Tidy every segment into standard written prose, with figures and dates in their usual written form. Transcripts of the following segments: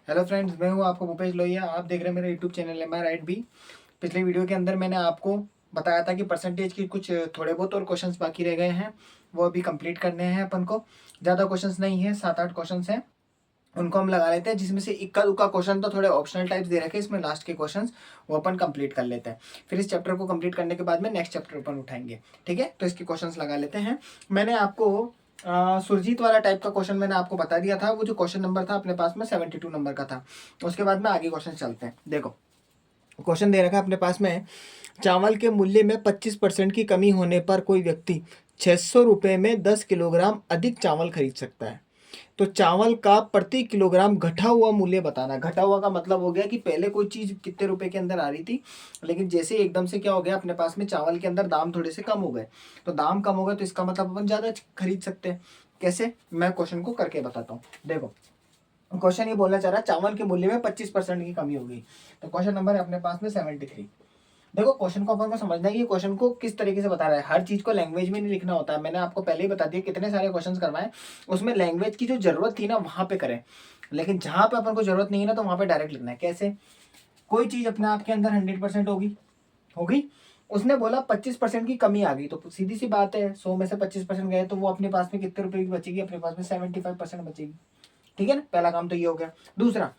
Hello friends, मैं हूं आपको भूपेश लोहिया। आप देख रहे हैं मेरा यूट्यूब चैनल एम आई राइट भी। पिछले वीडियो के अंदर मैंने आपको बताया था कि परसेंटेज की कुछ थोड़े बहुत और क्वेश्चंस बाकी रह गए हैं, वो अभी कंप्लीट करने हैं अपन को। ज़्यादा क्वेश्चंस नहीं है, 7-8 क्वेश्चंस हैं, उनको हम लगा लेते हैं। जिसमें से इक्का दुक्का क्वेश्चन तो थोड़े ऑप्शनल टाइप्स दे रखे हैं इसमें, लास्ट के क्वेश्चंस वो अपन कंप्लीट कर लेते हैं। फिर इस चैप्टर को कंप्लीट करने के बाद में नेक्स्ट चैप्टर अपन उठाएंगे। ठीक है, तो इसके क्वेश्चंस लगा लेते हैं। मैंने आपको सुरजीत वाला टाइप का क्वेश्चन मैंने आपको बता दिया था। वो जो क्वेश्चन नंबर था अपने पास में 72 नंबर का था। उसके बाद में आगे क्वेश्चन चलते हैं। देखो, क्वेश्चन दे रखा है अपने पास में, चावल के मूल्य में 25% की कमी होने पर कोई व्यक्ति 600 रुपये में 10 किलोग्राम अधिक चावल खरीद सकता है। तो चावल का प्रति किलोग्राम घटा हुआ मूल्य बताना। घटा हुआ का मतलब हो गया कि पहले कोई चीज कितने रुपए के अंदर आ रही थी, लेकिन जैसे एकदम से क्या हो गया, अपने पास में चावल के अंदर दाम थोड़े से कम हो गए। तो दाम कम हो गए तो इसका मतलब अपन ज्यादा खरीद सकते हैं। कैसे, मैं क्वेश्चन को करके बताता हूँ। देखो, क्वेश्चन ये बोलना चाह रहा है चावल के मूल्य में 25% की कमी हो गई। तो क्वेश्चन नंबर है अपने पास में 73। देखो, क्वेश्चन को अपन को समझना है कि क्वेश्चन को किस तरीके से बता रहा है। हर चीज को लैंग्वेज में नहीं लिखना होता है। मैंने आपको पहले ही बता दिया कितने सारे क्वेश्चंस करवाए, उसमें लैंग्वेज की जो जरूरत थी ना वहां पे करें, लेकिन जहां पे अपन को जरूरत नहीं है ना तो वहां पे डायरेक्ट लिखना है। कैसे, कोई चीज अपने आप के अंदर 100% होगी, उसने बोला 25% की कमी आ गई, तो सीधी सी बात है 100 में से 25% गए तो वो अपने पास में कितने रुपए की बचेगी, अपने पास में 75% बचेगी। ठीक है ना, पहला काम तो ये हो गया। दूसरा,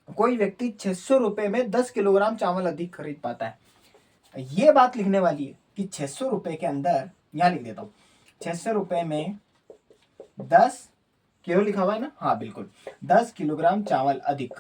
कोई व्यक्ति 600 रुपए में 10 किलोग्राम चावल अधिक खरीद पाता है। ये बात लिखने वाली है कि 600 रुपए के अंदर, यहां लिख देता हूं, 600 रुपए में 10 किलो लिखा हुआ है ना, हाँ बिल्कुल, 10 किलोग्राम चावल अधिक।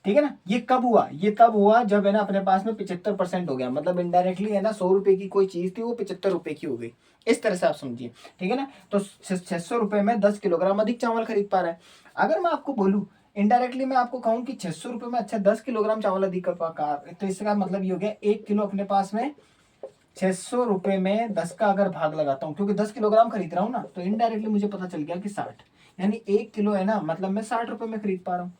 ठीक है ना, ये कब हुआ, ये तब हुआ जब है ना अपने पास में 75% हो गया। मतलब इनडायरेक्टली है ना 100 रुपए की कोई चीज थी, वो 75 रुपए की हो गई। इस तरह से आप समझिए। ठीक है ना, तो 600 रुपए में 10 किलोग्राम अधिक चावल खरीद पा रहा है। अगर मैं आपको बोलूं, इनडायरेक्टली मैं आपको कहूं कि 600 रुपए में अच्छा 10 किलोग्राम चावल अधिक कर पा, तो इसका मतलब ये हो गया 1 किलो अपने पास में। 600 रुपए में 10 का अगर भाग लगाता हूँ, क्योंकि 10 किलोग्राम खरीद रहा हूँ ना, तो इनडायरेक्टली मुझे पता चल गया कि 60, यानी 1 किलो है ना, मतलब मैं 60 रुपए में खरीद पा रहा हूँ।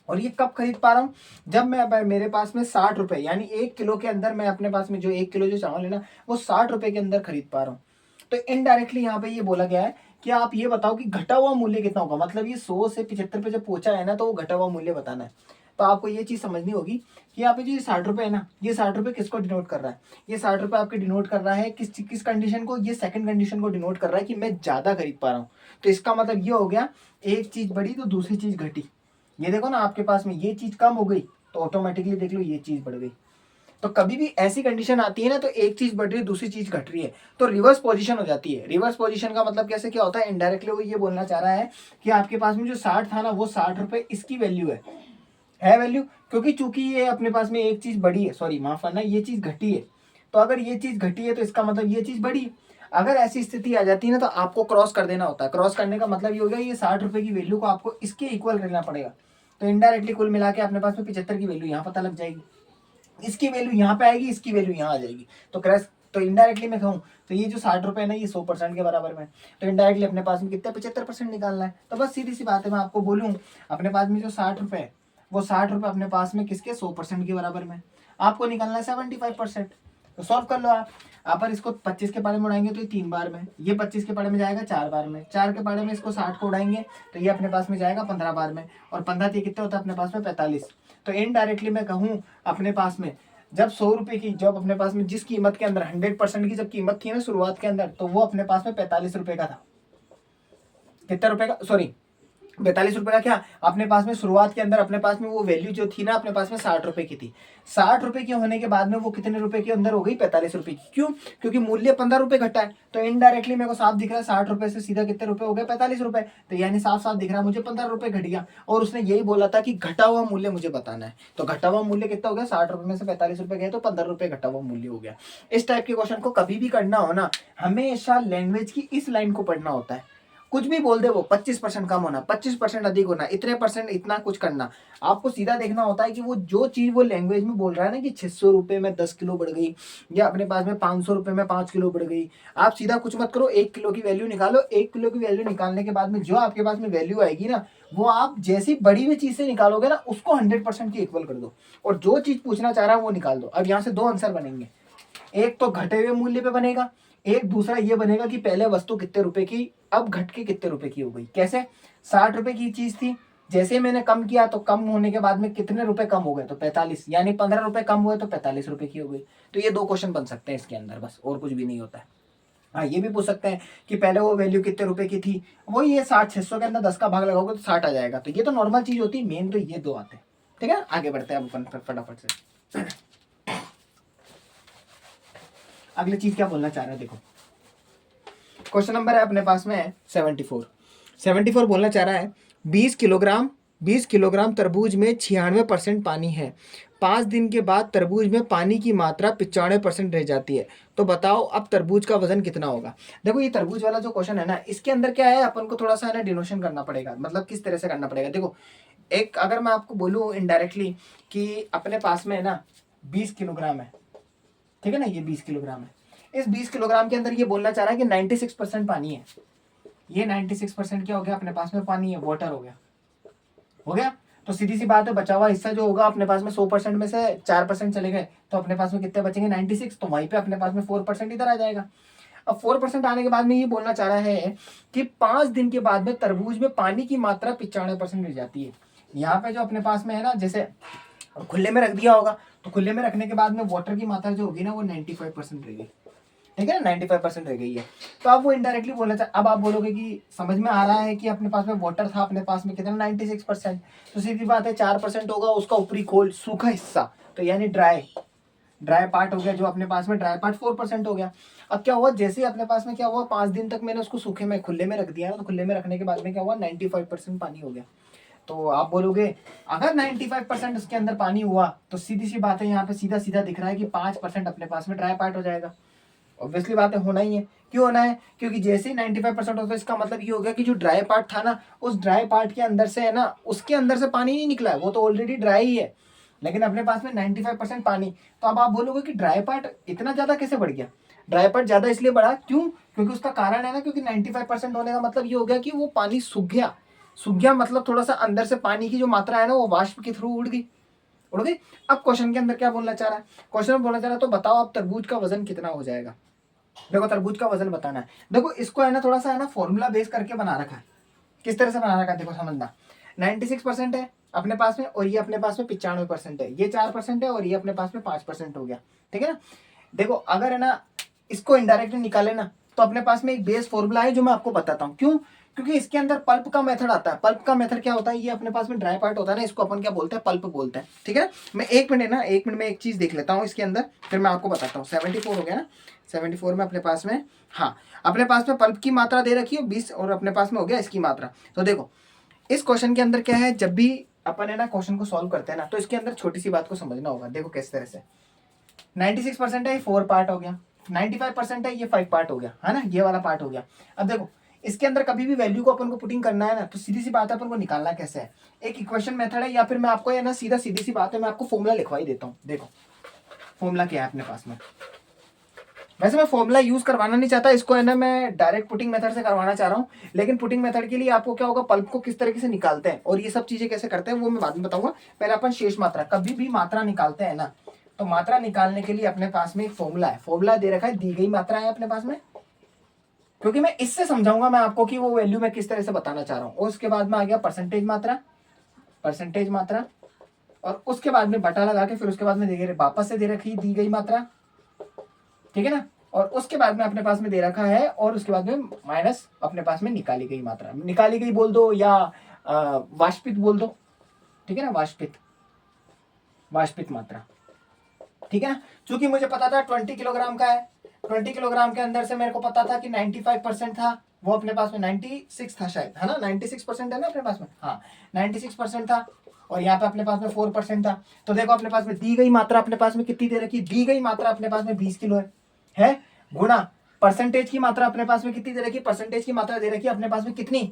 और ये कब खरीद पा रहा हूँ, जब मैं मेरे पास में 60 रुपए, यानी 1 किलो के अंदर मैं अपने पास में जो 1 किलो जो चावल है ना वो 60 रुपए के अंदर खरीद पा रहा हूँ। तो इनडायरेक्टली यहाँ पे ये बोला गया है कि आप ये बताओ कि घटा हुआ मूल्य कितना होगा। मतलब ये 100 से 75 पे जब पहुंचा है ना तो वो घटा हुआ मूल्य बताना है। तो आपको ये चीज समझनी होगी कि यहाँ पे जो ये 60 रुपए है ना, ये 60 रुपए किसको डिनोट कर रहा है। ये 60 रुपए आपके डिनोट कर रहा है किस कंडीशन को, ये सेकंड कंडीशन को डिनोट कर रहा है कि मैं ज्यादा खरीद पा रहा हूँ। तो इसका मतलब ये हो गया, एक चीज बढ़ी तो दूसरी चीज घटी। ये देखो ना, आपके पास में ये चीज कम हो गई तो ऑटोमेटिकली देख लो ये चीज बढ़ गई। तो कभी भी ऐसी कंडीशन आती है ना, तो एक चीज बढ़ रही है दूसरी चीज घट रही है, तो रिवर्स पोजीशन हो जाती है। रिवर्स पोजीशन का मतलब कैसे क्या होता है, इनडायरेक्टली वो ये बोलना चाह रहा है कि आपके पास में जो 60 था ना वो 60 रुपए इसकी वैल्यू है वैल्यू, क्योंकि चूंकि ये अपने पास में एक चीज बढ़ी है, सॉरी माफ करना, ये चीज घटी है। तो अगर ये चीज घटी है तो इसका मतलब ये चीज बढ़ी है। अगर ऐसी स्थिति आ जाती है ना तो आपको क्रॉस कर देना होता है। क्रॉस करने का मतलब ये हो गया, ये 60 रुपए की वैल्यू को आपको इसके इक्वल करना पड़ेगा। तो इनडायरेक्टली कुल मिला के अपने पास में 75 की वैल्यू यहाँ पता लग जाएगी, इसकी वैल्यू यहाँ पे आएगी, इसकी वैल्यू यहाँ आ जाएगी। तो क्रैश, तो इनडायरेक्टली मैं कहूँ तो ये जो 60 रुपए है ना ये 100% के बराबर में। तो इनडायरेक्टली अपने पास में कितना 75% निकालना है। तो बस सीधी सी बात है, मैं आपको बोलूँ अपने पास में जो 60 रुपए है वो 60 रुपए अपने पास में किसके 100% के बराबर में। आपको निकालना है 75%। तो सॉल्व कर लो आप पर इसको 25 के पारे में उड़ाएंगे तो ये 3 बार में, ये 25 के पारे में जाएगा 4 बार में, 4 के पारे में इसको 60 को उड़ाएंगे तो ये अपने पास में जाएगा 15 बार में, और 15 ये कितने होता है अपने पास में 45। तो इनडायरेक्टली मैं कहूँ अपने पास में जब 100 रुपए की, जब अपने पास में जिस कीमत के अंदर 100% की जब कीमत थी ना शुरुआत के अंदर, तो वो अपने पास में 45 रुपए का था। कितने रुपए का, सॉरी 45 रुपए का, क्या अपने पास में शुरुआत के अंदर अपने पास में वो वैल्यू जो थी ना अपने पास में 60 रुपए की थी। 60 रुपए की होने के बाद में वो कितने रुपए के अंदर हो गई 45 रुपए की। क्यों, क्योंकि मूल्य 15 रुपए घटा है। तो इनडायरेक्टली मेरे को साफ दिख रहा है 60 रुपए से सीधा कितने रुपए हो गए 45 रुपए। तो यानी साफ साफ दिख रहा है मुझे 15 रुपए घट गया। और उसने यही बोला था कि घटा हुआ मूल्य मुझे बताना है। तो घटा हुआ मूल्य कितना हो गया, 60 रुपए में से 45 रुपए गए तो 15 रुपए घटा हुआ मूल्य हो गया। इस टाइप के क्वेश्चन को कभी भी करना हो ना, हमेशा लैंग्वेज की इस लाइन को पढ़ना होता है। कुछ भी बोल दे वो 25% कम होना, 25% अधिक होना, इतने परसेंट इतना कुछ करना, आपको सीधा देखना होता है कि वो जो चीज वो लैंग्वेज में बोल रहा है ना कि 600 रुपए में 10 किलो बढ़ गई, या अपने पास में 500 रुपए में 5 किलो बढ़ गई। आप सीधा कुछ मत करो, 1 किलो की वैल्यू निकालो। 1 किलो की वैल्यू निकालने के बाद में जो आपके पास में वैल्यू आएगी ना, वो आप जैसी बड़ी हुई चीज से निकालोगे ना उसको 100% की इक्वल कर दो, और जो चीज पूछना चाह रहा है वो निकाल दो। अब यहाँ से दो आंसर बनेंगे, एक तो घटे हुए मूल्य पे बनेगा, एक दूसरा ये बनेगा कि पहले वस्तु कितने रुपए की अब घट के कितने रुपए की हो गई। कैसे, 60 रुपए की चीज थी, जैसे ही मैंने कम किया तो कम होने के बाद में कितने रुपए कम हो गए, तो 45, यानी 15 रुपए कम हुए तो 45 रुपए की हो गई। तो ये 2 क्वेश्चन बन सकते हैं इसके अंदर, बस और कुछ भी नहीं होता है। हाँ, ये भी पूछ सकते हैं कि पहले वो वैल्यू कितने रुपए की थी, वही ये 60, 600 के अंदर 10 का भाग लगाओगे तो 60 आ जाएगा। तो ये तो नॉर्मल चीज होती है, मेन तो ये 2 आते हैं। ठीक है, आगे बढ़ते हैं अब अपन फटाफट से। अगली चीज क्या बोलना चाह रहे हैं, देखो क्वेश्चन नंबर है अपने पास में 74 बोलना चाह रहा है 20 किलोग्राम तरबूज में 96% पानी है। 5 दिन के बाद तरबूज में पानी की मात्रा 95% रह जाती है। तो बताओ अब तरबूज का वजन कितना होगा। देखो ये तरबूज वाला जो क्वेश्चन है ना, इसके अंदर क्या है, अपन को थोड़ा सा है ना डिनोशन करना पड़ेगा, मतलब किस तरह से करना पड़ेगा। देखो एक अगर मैं आपको बोलूँ इनडायरेक्टली कि अपने पास में है ना 20 किलोग्राम है, ठीक है ना, ये 20 किलोग्राम है। इस 20 किलोग्राम के अंदर ये बोलना चाह रहा है कि 96% पानी है। ये 96% क्या हो गया, अपने पास में पानी है, वाटर हो गया। तो सीधी सी बात है, बचा हुआ हिस्सा जो होगा अपने पास में 100% में से 4% चले गए, तो अपने पास में कितने बचेंगे 96। तो वहीं पे अपने पास में 4% इधर आ जाएगा। अब 4% आने के बाद में ये बोलना चाह रहा है कि 5 दिन के बाद में तरबूज में पानी की मात्रा 95% रह जाती है। यहाँ पे जो अपने पास में है ना, जैसे खुले में रख दिया होगा, तो खुले में रखने के बाद में वाटर की मात्रा जो होगी ना वो 95% रहेगी। ठीक है ना, 95% रह गई है। तो आप वो इनडायरेक्टली बोलना चाह, अब आप बोलोगे कि समझ में आ रहा है कि अपने पास में वाटर था, अपने पास में कितना 96%, तो सीधी बात है 4% होगा उसका ऊपरी खोल, सूखा हिस्सा, तो यानी ड्राई पार्ट हो गया, जो अपने पास में ड्राई पार्ट 4% हो गया। अब क्या हुआ, जैसे ही अपने पास में क्या हुआ, 5 दिन तक मैंने उसको सूखे में खुले में रख दिया ना, तो खुले में रखने के बाद में क्या हुआ 95% पानी हो गया। तो आप बोलोगे अगर 95% उसके अंदर पानी हुआ तो सीधी सी बात है, यहाँ पे सीधा सीधा दिख रहा है कि 5% अपने पास में ड्राई पार्ट हो जाएगा। ऑब्वियसली बात है, होना ही है। क्यों होना है, क्योंकि जैसे ही 95% होता है, इसका मतलब ये हो गया कि जो ड्राई पार्ट था ना, उस ड्राई पार्ट के अंदर से है ना, उसके अंदर से पानी नहीं निकला है, वो तो ऑलरेडी ड्राई ही है, लेकिन अपने पास में 95% पानी। तो अब आप बोलोगे कि ड्राई पार्ट इतना ज्यादा कैसे बढ़ गया। ड्राई पार्ट ज्यादा इसलिए बढ़ा, क्यों, क्योंकि उसका कारण है ना, क्योंकि 95% होने का मतलब ये हो गया कि वो पानी सूख गया, मतलब थोड़ा सा अंदर से पानी की जो मात्रा है ना वो वाष्प के थ्रू उड़ गई। अब क्वेश्चन के अंदर क्या बोलना चाह रहा है, क्वेश्चन में बोलना चाह रहा है तो बताओ अब तरबूज का वजन कितना हो जाएगा। देखो तरबूज का वजन बताना है। देखो इसको है ना थोड़ा सा है ना फॉर्मूला बेस करके बना रखा है। किस तरह से बना रखा है देखो समझना। 96% है अपने पास में, और ये अपने पास में 95% है, ये 4% है, और ये अपने पास में 5% हो गया। ठीक है ना। देखो अगर है ना इसको इनडायरेक्टली निकाले ना, तो अपने पास में एक बेस फॉर्मूला है जो मैं आपको बताता हूँ। क्यों, क्योंकि इसके अंदर पल्प का मेथड आता है। पल्प का मेथड क्या होता है, ये अपने पास में ड्राई पार्ट होता है ना, इसको अपन क्या बोलते हैं, पल्प बोलते हैं। ठीक है ना। मैं 1 मिनट में एक चीज देख लेता हूँ इसके अंदर, फिर मैं आपको बताता हूँ। 74 हो गया ना, 74 में अपने पास में, हाँ अपने पास में पल्प की मात्रा दे रखी है 20, और अपने पास में हो गया इसकी मात्रा। तो देखो इस क्वेश्चन के अंदर क्या है, जब भी अपन है ना क्वेश्चन को सॉल्व करते हैं ना, तो इसके अंदर छोटी सी बात को समझना होगा। देखो किस तरह से 96% है, ये 4 पार्ट हो गया, 95% है, ये 5 पार्ट हो गया, है ना, ये वाला पार्ट हो गया। अब देखो इसके अंदर कभी भी वैल्यू को अपन को पुटिंग करना है ना, तो सीधी सी बात है अपन को निकालना कैसे है, एक इक्वेशन मेथड है, या फिर मैं आपको है ना सीधी सी बात है, मैं आपको फॉर्मूला लिखवा ही देता हूँ। देखो फॉर्मूला क्या है अपने पास में, वैसे मैं फॉर्मूला यूज करवाना नहीं चाहता, इसको है ना मैं डायरेक्ट पुटिंग मेथड से करवाना चाह रहा हूँ। लेकिन पुटिंग मेथड के लिए आपको क्या होगा, पल्प को किस तरीके से निकालते हैं और ये सब चीजें कैसे करते हैं वो मैं बाद में बताऊंगा। पहले अपन शेष मात्रा, कभी भी मात्रा निकालते हैं ना, तो मात्रा निकालने के लिए अपने पास में एक फॉर्मूला है, फॉर्मूला दे रखा है, दी गई मात्रा है अपने पास में, क्योंकि मैं इससे समझाऊंगा मैं आपको कि वो वैल्यू मैं किस तरह से बताना चाह रहा हूँ। और उसके बाद में आ गया परसेंटेज मात्रा, और उसके बाद में बटा लगा के फिर उसके बाद में वापस से दे रखी दी गई मात्रा, ठीक है ना, और उसके बाद में अपने पास में दे रखा है, और उसके बाद में माइनस अपने पास में निकाली गई मात्रा, निकाली गई बोल दो या वाष्पित बोल दो, ठीक है ना, वाष्पित मात्रा, ठीक है ना। चूंकि मुझे पता था 20 किलोग्राम का है, 20 किलोग्राम के अंदर से मेरे को पता था कि 95% था, वो अपने पास में 96 था शायद, है ना, 96% है ना अपने पास में, हाँ 96% था, और यहाँ पे अपने पास में 4% था। तो देखो अपने पास में दी गई मात्रा अपने पास में कितनी दे रखी, दी गई मात्रा अपने पास में 20 किलो है गुणा परसेंटेज की मात्रा अपने पास में कितनी दे रखी, परसेंटेज की मात्रा दे रखी अपने पास में कितनी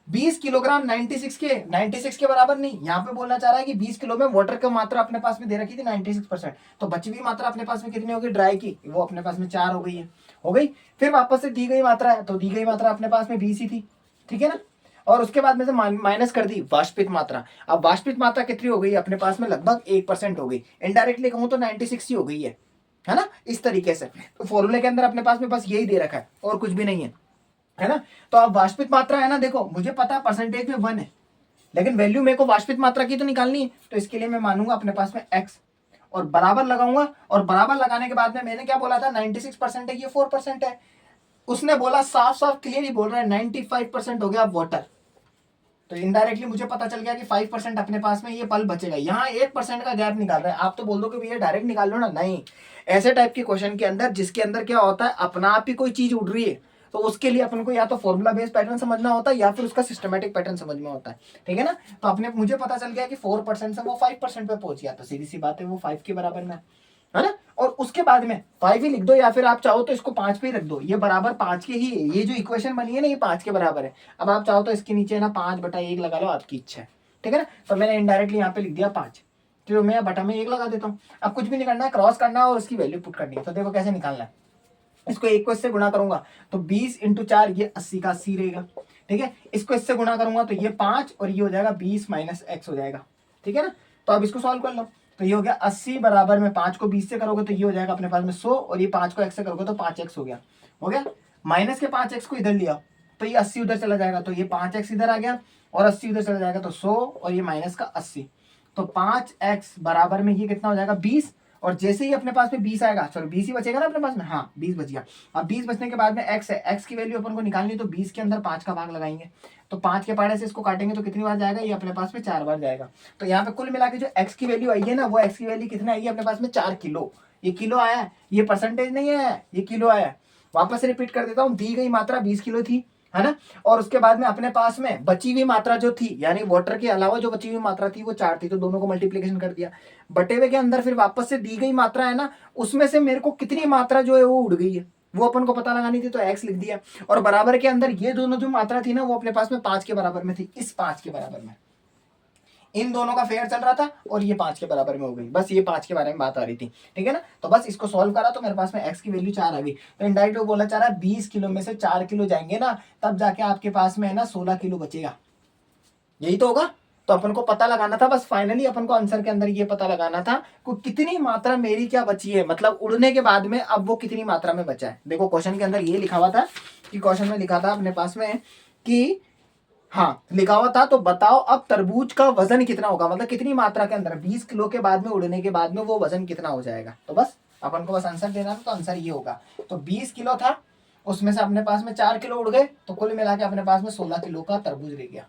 20 किलोग्राम, 96 के बराबर नहीं, यहाँ पे बोलना चाह रहा है कि 20 किलो में वाटर की मात्रा अपने पास में दे रखी थी 96%, तो बची हुई मात्रा अपने पास में कितनी होगी ड्राई की, वो अपने पास में 4 हो गई है, हो गई। फिर वापस से दी गई मात्रा है, तो दी गई मात्रा अपने पास में 20 ही थी, ठीक है ना, और उसके बाद में से माइनस कर दी वाष्पित मात्रा। अब वाष्पित मात्रा कितनी हो गई अपने पास में, लगभग 1% हो गई, इनडायरेक्टली कहूं तो 96 ही हो गई है ना, इस तरीके से। तो फॉर्मूले के अंदर अपने पास में बस यही दे रखा है और कुछ भी नहीं है ना। तो अब वाष्पित मात्रा है ना, देखो मुझे पता है परसेंटेज में 1 है, लेकिन वैल्यू मेरे को वास्तविक मात्रा की तो निकालनी है, तो इसके लिए मैं मानूंगा अपने पास में x और बराबर लगाऊंगा, और बराबर लगाने के बाद में मैंने क्या बोला था 96% है, ये 4% है। उसने बोला साफ साफ क्लियरली बोल रहा है 95% हो गया वाटर, तो इनडायरेक्टली मुझे पता चल गया कि 5% अपने पास में ये पल बचेगा। यहाँ 1% का गैप निकाल रहे हैं। आप तो बोल दो कि भैया डायरेक्ट निकाल लो ना, नहीं, ऐसे टाइप के क्वेश्चन के अंदर जिसके अंदर क्या होता है अपना आप ही कोई चीज उड़ रही है, तो उसके लिए अपन को या तो फॉर्मूला बेस्ड पैटर्न समझना होता है या फिर उसका सिस्टमेटिक पैटर्न समझ में होता है, ठीक है ना। तो अपने मुझे पता चल गया कि 4% से वो 5% पे पहुंच गया, तो सीधी सी बात है वो 5 के बराबर में है ना। और उसके बाद में 5 ही लिख दो, या फिर आप चाहो तो इसको 5 पे ही रख दो, ये बराबर 5 के ही है, ये जो इक्वेशन बनी है ना ये 5 के बराबर है। अब आप चाहो तो इसके नीचे ना 5/1 लगा लो, आपकी इच्छा है, ठीक है ना। तो मैंने इनडायरेक्टली यहाँ पे लिख दिया 5, तो मैं बटा में 1 लगा देता हूँ। अब कुछ भी नहीं करना है, क्रॉस करना है और उसकी वैल्यू पुट करनी है। तो देखो कैसे निकालना है, इसको 1 को इससे गुणा करूंगा तो 20 × 4 ये 80 का 80 रहेगा, ठीक है। इसको इससे गुणा करूंगा तो ये 5 और ये हो जाएगा 20 - x हो जाएगा, ठीक है ना। तो अब इसको सॉल्व कर लो, तो ये हो गया 80 बराबर में 5 को 20 से करोगे तो ये हो जाएगा अपने पास में 100, और ये 5 को x से करोगे तो 5x हो गया। माइनस के 5x को इधर लिया तो ये 80 उधर चला जाएगा, तो ये 5x इधर आ गया और 80 उधर चला जाएगा, तो 100 और ये माइनस का 80, तो 5x बराबर में ये कितना हो जाएगा 20, और जैसे ही अपने पास में 20 आएगा, चलो 20 ही बचेगा ना अपने पास में, हाँ 20 बच गया। अब 20 बचने के बाद में x है, x की वैल्यू अपन को निकालनी, तो 20 के अंदर 5 का भाग लगाएंगे, तो 5 के पाड़े से इसको काटेंगे तो कितनी बार जाएगा, ये अपने पास में 4 बार जाएगा। तो यहाँ पे कुल मिला के जो x की वैल्यू आई है ना, वो x की वैल्यू कितना आई है अपने पास में 4 किलो। ये किलो आया है, ये परसेंटेज नहीं है, ये किलो आया है। वापस रिपीट कर देता हूँ, दी गई मात्रा 20 किलो थी, है ना। और उसके बाद में अपने पास में बची हुई मात्रा जो थी, यानी वाटर के अलावा जो बची हुई मात्रा थी वो 4 थी, तो दोनों को मल्टीप्लिकेशन कर दिया। बटे हुए के अंदर फिर वापस से दी गई मात्रा है ना, उसमें से मेरे को कितनी मात्रा जो है वो उड़ गई है वो अपन को पता लगानी थी, तो x लिख दिया। और बराबर के अंदर ये दोनों जो मात्रा थी ना वो अपने पास में 5 के बराबर में थी, इस 5 के बराबर में इन दोनों का फेयर चल रहा था और ये 5 के बराबर में हो गई, बस ये 5 के बारे में बात आ रही थी, ठीक है ना। तो बस इसको सॉल्व करा तो मेरे पास में x की वैल्यू 4 आ गई। तो इनडायरेक्ट वो बोला चाह रहा है 20 किलो में से 4 किलो जाएंगे ना, तब जाके आपके पास में है ना 16 किलो बचेगा, यही तो होगा। तो अपन को पता लगाना था, बस फाइनली अपन को आंसर के अंदर ये पता लगाना था कि कितनी मात्रा मेरी क्या बची है, मतलब उड़ने के बाद में अब वो कितनी मात्रा में बचा है। देखो क्वेश्चन के अंदर ये लिखा हुआ था कि क्वेश्चन में लिखा था अपने पास में कि हाँ लिखा हुआ था, तो बताओ अब तरबूज का वजन कितना होगा, मतलब कितनी मात्रा के अंदर 20 किलो के बाद में उड़ने के बाद में वो वजन कितना हो जाएगा। तो बस अपन को बस आंसर देना था, तो आंसर ये होगा। तो 20 किलो था, उसमें से अपने पास में 4 किलो उड़ गए, तो कुल मिला के अपने पास में 16 किलो का तरबूज रह गया,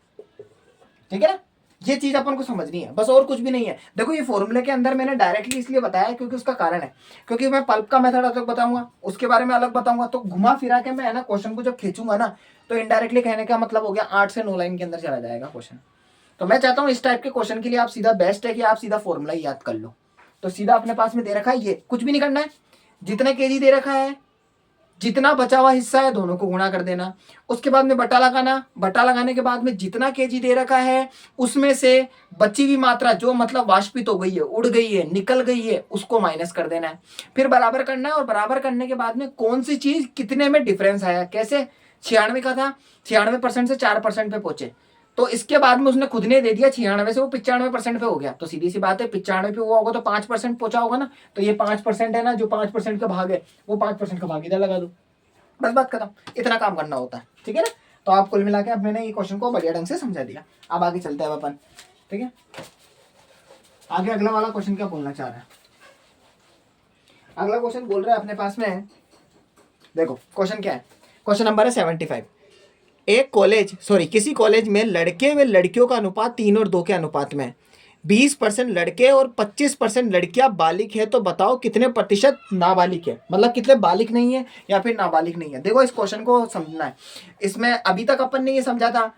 ठीक है ना। ये चीज अपन को समझनी है बस, और कुछ भी नहीं है। देखो ये फॉर्मूले के अंदर मैंने डायरेक्टली इसलिए बताया क्योंकि उसका कारण है, क्योंकि मैं पल्प का मेथड अलग बताऊंगा, उसके बारे में अलग बताऊंगा, तो घुमा फिरा के मैं है ना क्वेश्चन को जब खींचूंगा ना, तो इनडायरेक्टली कहने का मतलब हो गया 8 से 9 लाइन के अंदर चला जाएगा क्वेश्चन। तो मैं चाहता हूँ इस टाइप के क्वेश्चन के लिए आप सीधा बेस्ट है कि आप सीधा फॉर्मूला ही याद कर लो। तो सीधा अपने पास में दे रखा है, ये कुछ भी नहीं करना है, जितने केजी दे रखा है जितना बचा हुआ हिस्सा है दोनों को गुणा कर देना, उसके बाद में बटा लगाना, बटा लगाने के बाद में जितना केजी दे रखा है उसमें से बची हुई मात्रा जो मतलब वाष्पित हो गई है, उड़ गई है, निकल गई है, उसको माइनस कर देना है, फिर बराबर करना है। और बराबर करने के बाद में कौन सी चीज कितने में डिफरेंस आया, कैसे 96 का था 96% से 4% पे पहुंचे, तो इसके बाद में उसने खुद ने दे दिया 96 से वो 95% पे हो गया, तो सीधी सी बात है 95 पे हुआ होगा तो 5% पहुंचा होगा ना, तो ये 5% है ना, जो 5% का भाग है वो 5% का भाग इधर लगा दो, बस बात खत्म। इतना काम करना होता है, ठीक है ना। तो आप कुल मिला के अब मैंने ये क्वेश्चन को बढ़िया ढंग से समझा दिया। अब आगे चलते हैं अपन, ठीक है। आगे अगला वाला क्वेश्चन क्या बोलना चाह रहा है, अगला क्वेश्चन बोल रहा है अपने पास में, देखो क्वेश्चन क्या है, क्वेश्चन नंबर है 75। एक कॉलेज किसी कॉलेज में लड़के व लड़कियों का अनुपात 3 और 2 के अनुपात में 20% लड़के और 25% लड़कियां बालिग है, तो बताओ कितने प्रतिशत नाबालिग है, मतलब कितने बालिग नहीं है या फिर नाबालिग नहीं है। देखो इस क्वेश्चन को समझना है, इसमें अभी तक अपन ने ये समझा था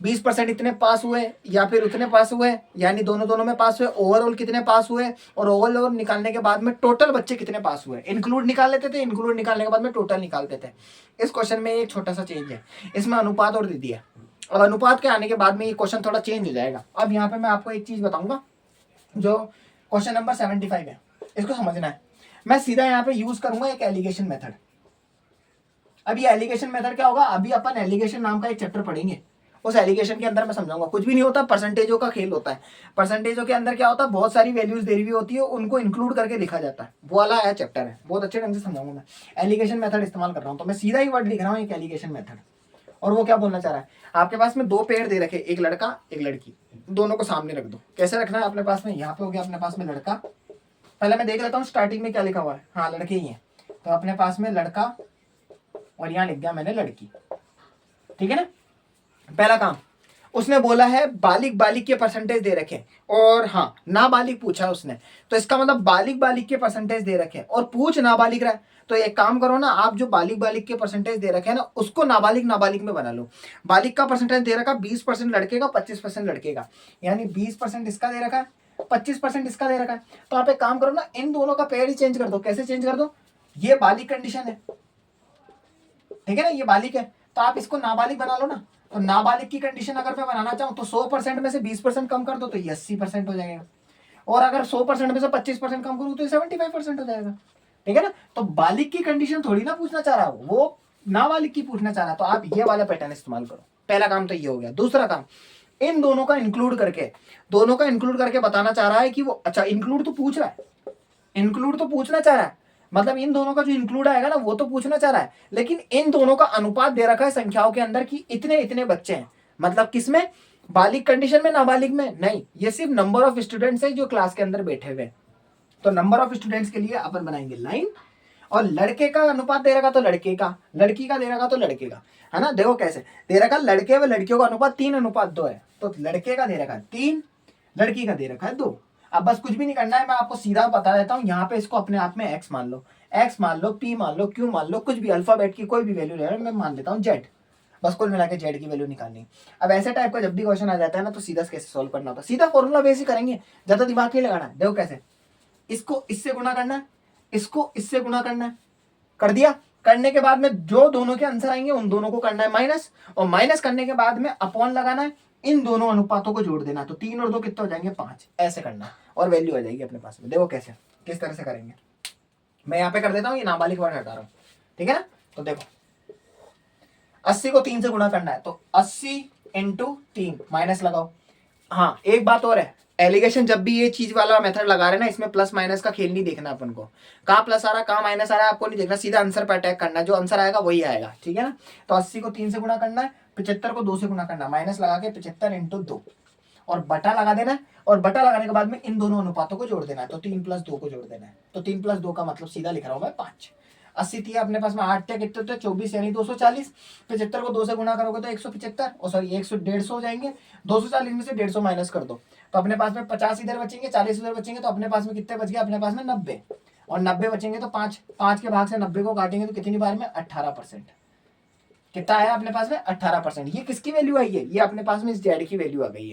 20% इतने पास हुए या फिर उतने पास हुए, यानी दोनों में पास हुए, ओवरऑल कितने पास हुए, और ओवरऑल निकालने के बाद में टोटल बच्चे कितने पास हुए, इंक्लूड निकाल लेते थे, इंक्लूड निकालने के बाद में टोटल निकालते थे। इस क्वेश्चन में एक छोटा सा चेंज है, इसमें अनुपात और दे दिया। अब अनुपात के आने के बाद में ये क्वेश्चन थोड़ा चेंज हो जाएगा। अब यहाँ पे मैं आपको एक चीज बताऊंगा, जो क्वेश्चन नंबर 75 है इसको समझना है। मैं सीधा यहाँ पे यूज करूंगा एक एलिगेशन मेथड। अब ये एलिगेशन मेथड क्या होगा, अभी अपन एलिगेशन नाम का एक चैप्टर पढ़ेंगे, उस एलिगेशन के अंदर मैं समझाऊंगा। कुछ भी नहीं होता, परसेंटेजों का खेल होता है। परसेंटेजों के अंदर क्या होता है, बहुत सारी वैल्यूज दे रही होती है, उनको इंक्लूड करके लिखा जाता है, वो वाला है चैप्टर है, बहुत अच्छे ढंग से समझाऊंगा मैं। एलिगेशन मेथड इस्तेमाल कर रहा हूँ, तो मैं सीधा ही वर्ड लिख रहा हूँ एक एलिगेशन मेथड। और वो क्या बोलना चाह रहा है, आपके पास में 2 पेड़ दे रखे, एक लड़का एक लड़की, दोनों को सामने रख दो। कैसे रखना है अपने पास में, यहाँ पे हो गया अपने पास में लड़का, पहले मैं देख लेता हूँ स्टार्टिंग में क्या लिखा हुआ है, हाँ लड़के ही है, तो अपने पास में लड़का और यहाँ लिख दिया मैंने लड़की, ठीक है ना। पहला काम उसने बोला है बालिग बालिग के परसेंटेज दे रखे और हाँ नाबालिग पूछा उसने, तो इसका मतलब बालिग बालिग के परसेंटेज दे रखे और पूछ नाबालिग रहा है, तो एक काम करो ना आप, जो बालिग बालिग के परसेंटेज दे रखे हैं ना उसको नाबालिग नाबालिग में बना लो। बालिग का परसेंटेज दे रखा 20% लड़के का 25% लड़के का, यानी 20% इसका दे रखा है 25% इसका दे रखा है। तो आप एक काम करो ना, इन दोनों का पेयर ही चेंज कर दो। कैसे चेंज कर दो, ये बालिग कंडीशन है, ठीक है ना, ये बालिग है, तो आप इसको नाबालिग बना लो ना। तो नाबालिग की कंडीशन अगर मैं बनाना चाहूं तो 100% में से 20% कम कर दो तो ये 80% हो जाएगा, और अगर 100% में से 25% कम करूं तो ये 75% हो जाएगा, ठीक है ना। तो बालिग की कंडीशन थोड़ी ना पूछना चाह रहा हो, वो नाबालिग की पूछना चाह रहा, तो आप ये वाला पैटर्न इस्तेमाल करो। पहला काम तो ये हो गया। दूसरा काम, इन दोनों का इंक्लूड करके बताना चाह रहा है कि वो, अच्छा इंक्लूड तो पूछ रहा है, इंक्लूड तो पूछना चाह रहा है, मतलब इन दोनों का जो इंक्लूड आएगा ना वो तो पूछना चाह रहा है, लेकिन इन दोनों का अनुपात दे रखा है संख्याओं के अंदर कि इतने इतने बच्चे हैं, मतलब किसमें, बालिग कंडीशन में नाबालिग में नहीं, ये सिर्फ नंबर ऑफ स्टूडेंट्स है जो क्लास के अंदर बैठे हुए। तो नंबर ऑफ स्टूडेंट्स के लिए अपन बनाएंगे लाइन, और लड़के का अनुपात दे रखा तो लड़के का, लड़की का दे रखा तो लड़के का, है ना। देखो कैसे दे रखा, लड़के व लड़कियों का अनुपात 3:2 है, तो लड़के का दे रखा है 3, लड़की का दे रखा है 2। अब बस कुछ भी नहीं करना है, मैं आपको सीधा बता देता हूँ, यहाँ पे इसको अपने आप में x मान लो, x मान लो, p मान लो, q मान लो, कुछ भी अल्फाबेट की कोई भी वैल्यू ले, मैं मान लेता हूँ z, बस कुल मिला के z की वैल्यू निकालनी। अब ऐसे टाइप का जब भी क्वेश्चन आ जाता है ना तो सीधा कैसे सोल्व करना होता है, सीधा फॉर्मूला बेस ही करेंगे, ज्यादा दिमाग नहीं लगाना है। देखो कैसे, इसको इससे गुणा करना है, इसको इससे गुणा करना है, कर दिया, करने के बाद में जो दोनों के आंसर आएंगे उन दोनों को करना है माइनस, और माइनस करने के बाद में अपॉन लगाना है, इन दोनों अनुपातों को जोड़ देना, तो 3 और 2 कितने हो जाएंगे 5, ऐसे करना है और वैल्यू आ जाएगी अपने पास में। देखो कैसे किस तरह से करेंगे, मैं यहाँ पे कर देता हूँ, ये नाबालिग वर्ड हटा रहा हूँ, ठीक है ना। तो देखो 80 को 3 से गुणा करना है, तो 80 × 3 माइनस लगाओ। हाँ एक बात और है, एलिगेशन जब भी ये चीज वाला मेथड लगा रहे ना, इसमें प्लस माइनस का खेल नहीं देखना अपन को, कहाँ प्लस आ रहा कहाँ माइनस आ रहा है आपको नहीं देखना, सीधा आंसर पर अटैक करना है, जो आंसर आएगा वही आएगा, ठीक है ना। तो 80 को 3 से गुणा करना है, 75 को 2 से गुणा करना, माइनस लगा के 75 × 2 और बटा लगा देना है, और बटा लगाने के बाद में इन दोनों अनुपातों को जोड़ देना है, तो 3 + 2 को जोड़ देना है, तो 3 + 2 का मतलब सीधा लिख रहा हूं मैं 5। 80 थी अपने पास में, 8 थे कितने थे 24 यानी 240, 75 को 2 से गुणा करोगे तो 175, और सॉरी 150 हो जाएंगे, 240 में से 150 माइनस कर दो तो अपने पास में 50 इधर बचेंगे, 40 इधर बचेंगे, तो अपने पास में कितने बच गए, अपने पास में 90, और 90 बचेंगे तो 5 के भाग से 90 को काटेंगे तो कितनी बार में 18%, कितना आया अपने पास में 18%। ये किसकी वैल्यू आई है, ये अपने पास में इस जेड की वैल्यू आ गई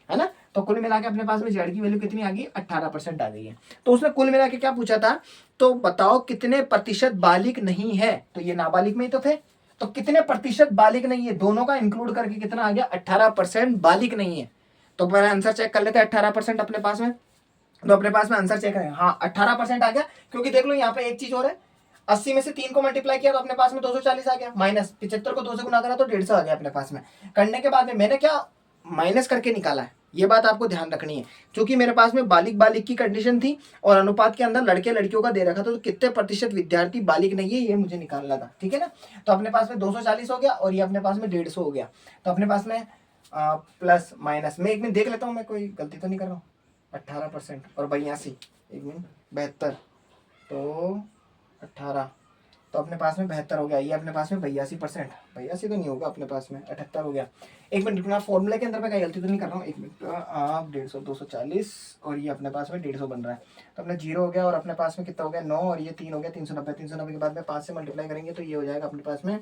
है ना। तो कुल मिला के अपने पास में जेड की वैल्यू कितनी आ गई, 18% आ गई है। तो उसने कुल मिला के क्या पूछा था, तो बताओ कितने प्रतिशत बालिग नहीं है, तो ये नाबालिग में ही तो थे, तो कितने प्रतिशत बालिग नहीं है, दोनों का इंक्लूड करके कितना आ गया 18% बालिग नहीं है। तो पहले आंसर चेक कर लेते हैं, 18% अपने पास में, तो अपने पास में आंसर चेक करें, हाँ 18% आ गया, क्योंकि देख लो यहाँ पे एक चीज और है, 80 में से 3 को मल्टीप्लाई किया तो अपने पास में 240 आ गया, माइनस 75 को 2 से गुना करा तो 150 आ गया अपने पास में। करने के बाद में मैंने क्या माइनस करके निकाला है, ये बात आपको ध्यान रखनी है, क्योंकि मेरे पास में बालिग बालिग की कंडीशन थी और अनुपात के अंदर लड़के लड़कियों का दे रखा था, तो कितने प्रतिशत विद्यार्थी बालिग नहीं है ये मुझे निकालना था, ठीक है ना। तो अपने पास में 240 हो गया और ये अपने पास में 150 हो गया, तो अपने पास में प्लस माइनस, मैं एक मिनट देख लेता हूँ मैं कोई गलती तो नहीं कर रहा हूँ, 18% और 82, एक मिनट 72, तो 18, तो अपने पास में 72 हो गया, ये अपने पास में 82%, 82 तो नहीं होगा अपने पास में 78 हो गया। एक मिनट रुकना, फॉर्मूले के अंदर मैं कहीं गलती तो नहीं कर रहा हूँ, एक मिनट, आप 150 240 और ये अपने पास में 150 बन रहा है, तो अपने 0 हो गया और अपने पास में कितना हो गया 9 और ये 3 हो गया 390, 390 के बाद में 5 से मल्टीप्लाई करेंगे तो ये हो जाएगा अपने पास में